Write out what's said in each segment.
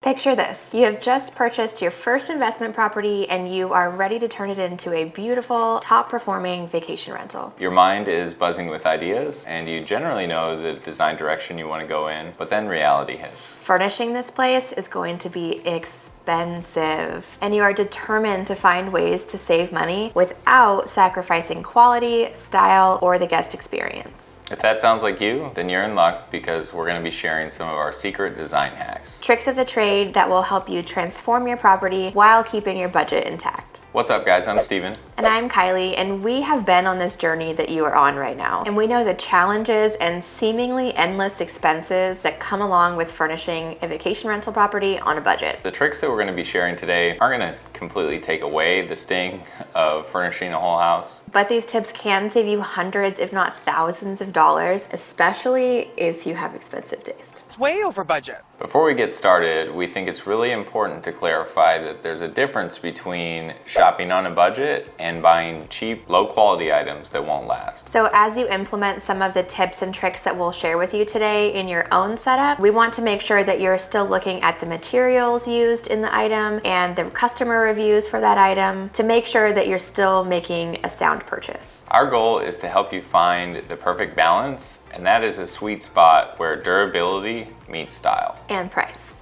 Picture this. You have just purchased your first investment property and you are ready to turn it into a beautiful, top-performing vacation rental. Your mind is buzzing with ideas and you generally know the design direction you want to go in, but then reality hits. Furnishing this place is going to be expensive, and you are determined to find ways to save money without sacrificing quality, style, or the guest experience. If that sounds like you, then you're in luck because we're going to be sharing some of our secret design hacks. Tricks of the trade that will help you transform your property while keeping your budget intact. What's up guys, I'm Steven. And I'm Kylie, and we have been on this journey that you are on right now. And we know the challenges and seemingly endless expenses that come along with furnishing a vacation rental property on a budget. The tricks that we're going to be sharing today aren't going to completely take away the sting of furnishing a whole house. But these tips can save you hundreds, if not thousands of dollars, especially if you have expensive taste. It's way over budget. Before we get started, we think it's really important to clarify that there's a difference between shopping on a budget and buying cheap, low-quality items that won't last. So as you implement some of the tips and tricks that we'll share with you today in your own setup, we want to make sure that you're still looking at the materials used in the item and the customer reviews for that item to make sure that you're still making a sound purchase. Our goal is to help you find the perfect balance, and that is a sweet spot where durability meets style. And price.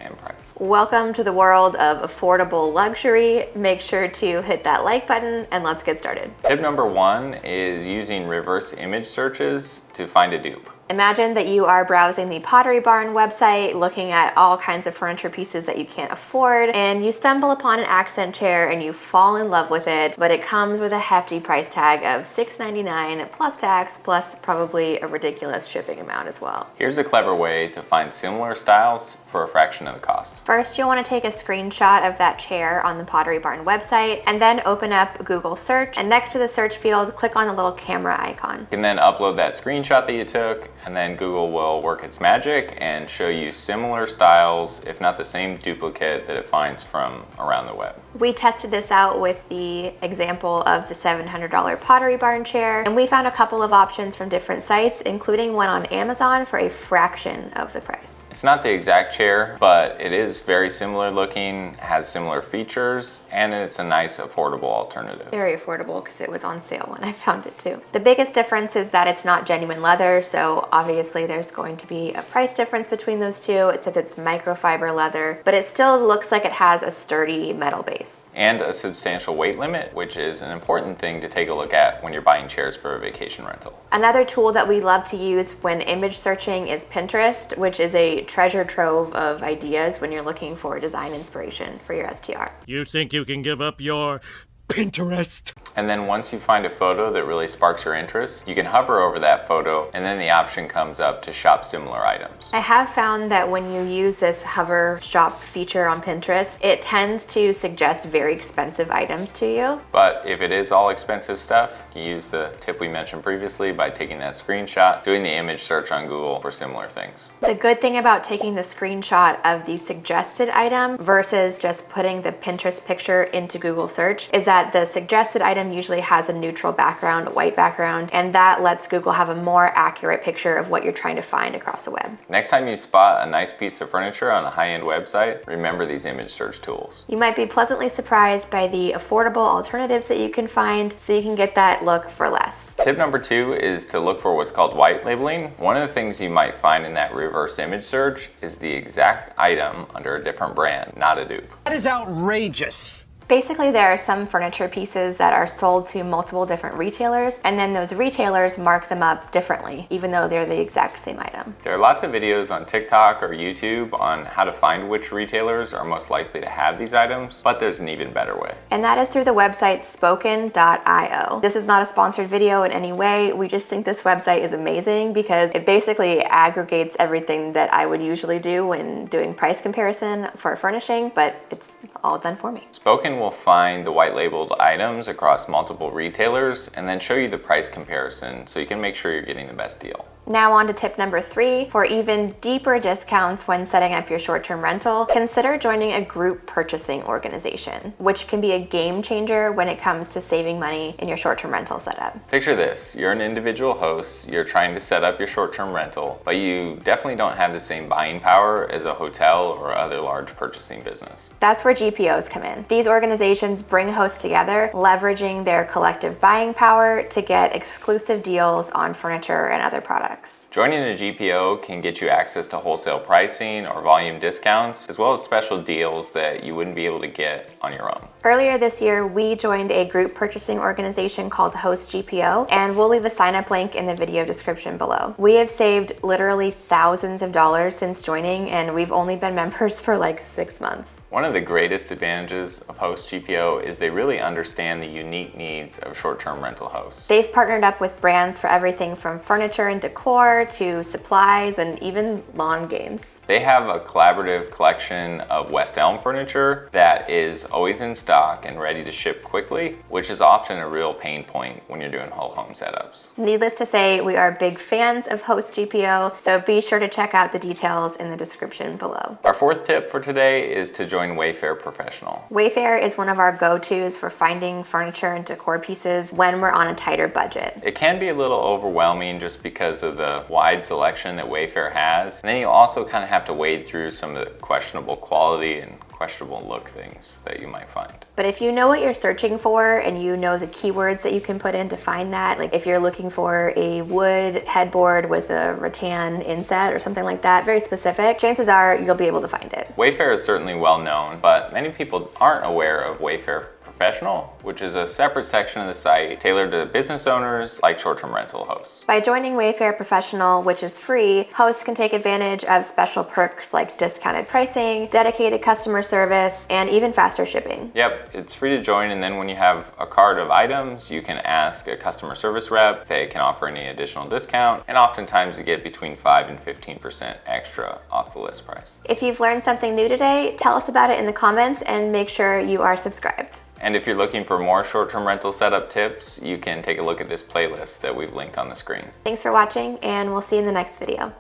Welcome to the world of affordable luxury. Make sure to hit that like button and let's get started. Tip number one is using reverse image searches to find a dupe. Imagine that you are browsing the Pottery Barn website, looking at all kinds of furniture pieces that you can't afford, and you stumble upon an accent chair and you fall in love with it, but it comes with a hefty price tag of $6.99 plus tax, plus probably a ridiculous shipping amount as well. Here's a clever way to find similar styles for a fraction of the cost. First, you'll want to take a screenshot of that chair on the Pottery Barn website, and then open up Google search, and next to the search field, click on the little camera icon. You can then upload that screenshot that you took, and then Google will work its magic and show you similar styles, if not the same duplicate that it finds from around the web. We tested this out with the example of the $700 Pottery Barn chair, and we found a couple of options from different sites, including one on Amazon for a fraction of the price. It's not the exact chair, but it is very similar looking, has similar features, and it's a nice affordable alternative. Very affordable because it was on sale when I found it too. The biggest difference is that it's not genuine leather, so obviously there's going to be a price difference between those two. It says it's microfiber leather, but it still looks like it has a sturdy metal base. And a substantial weight limit, which is an important thing to take a look at when you're buying chairs for a vacation rental. Another tool that we love to use when image searching is Pinterest, which is a treasure trove of ideas when you're looking for design inspiration for your STR. You think you can give up your Pinterest? And then once you find a photo that really sparks your interest, you can hover over that photo and then the option comes up to shop similar items. I have found that when you use this hover shop feature on Pinterest, it tends to suggest very expensive items to you. But if it is all expensive stuff, you use the tip we mentioned previously by taking that screenshot, doing the image search on Google for similar things. The good thing about taking the screenshot of the suggested item versus just putting the Pinterest picture into Google search is that the suggested item usually has a neutral background, a white background, and that lets Google have a more accurate picture of what you're trying to find across the web. Next time you spot a nice piece of furniture on a high-end website, remember these image search tools. You might be pleasantly surprised by the affordable alternatives that you can find, so you can get that look for less. Tip number two is to look for what's called white labeling. One of the things you might find in that reverse image search is the exact item under a different brand, not a dupe. That is outrageous. Basically, there are some furniture pieces that are sold to multiple different retailers, and then those retailers mark them up differently, even though they're the exact same item. There are lots of videos on TikTok or YouTube on how to find which retailers are most likely to have these items, but there's an even better way. And that is through the website spoken.io. This is not a sponsored video in any way. We just think this website is amazing because it basically aggregates everything that I would usually do when doing price comparison for furnishing, but it's all done for me. Spoken will find the white labeled items across multiple retailers and then show you the price comparison so you can make sure you're getting the best deal. Now on to tip number 3. For even deeper discounts when setting up your short-term rental, consider joining a group purchasing organization, which can be a game changer when it comes to saving money in your short-term rental setup. Picture this, you're an individual host, you're trying to set up your short-term rental, but you definitely don't have the same buying power as a hotel or other large purchasing business. That's where GPOs come in. These organizations bring hosts together, leveraging their collective buying power to get exclusive deals on furniture and other products. Joining a GPO can get you access to wholesale pricing or volume discounts, as well as special deals that you wouldn't be able to get on your own. Earlier this year, we joined a group purchasing organization called Host GPO, and we'll leave a sign-up link in the video description below. We have saved literally thousands of dollars since joining, and we've only been members for like 6 months. One of the greatest advantages of Host GPO is they really understand the unique needs of short-term rental hosts. They've partnered up with brands for everything from furniture and decor to supplies and even lawn games. They have a collaborative collection of West Elm furniture that is always in stock and ready to ship quickly, which is often a real pain point when you're doing whole home setups. Needless to say, we are big fans of Host GPO, so be sure to check out the details in the description below. Our fourth tip for today is to join Wayfair Professional. Wayfair is one of our go-tos for finding furniture and decor pieces when we're on a tighter budget. It can be a little overwhelming just because of the wide selection that Wayfair has. And then you also kind of have to wade through some of the questionable quality and questionable look things that you might find. But if you know what you're searching for and you know the keywords that you can put in to find that, like if you're looking for a wood headboard with a rattan inset or something like that, very specific, chances are you'll be able to find it. Wayfair is certainly well known, but many people aren't aware of Wayfair Professional, which is a separate section of the site tailored to business owners like short-term rental hosts. By joining Wayfair Professional, which is free, hosts can take advantage of special perks like discounted pricing, dedicated customer service, and even faster shipping. Yep, it's free to join, and then when you have a cart of items, you can ask a customer service rep if they can offer any additional discount, and oftentimes you get between 5 and 15% extra off the list price. If you've learned something new today, tell us about it in the comments and make sure you are subscribed. And if you're looking for more short-term rental setup tips, you can take a look at this playlist that we've linked on the screen. Thanks for watching, and we'll see you in the next video.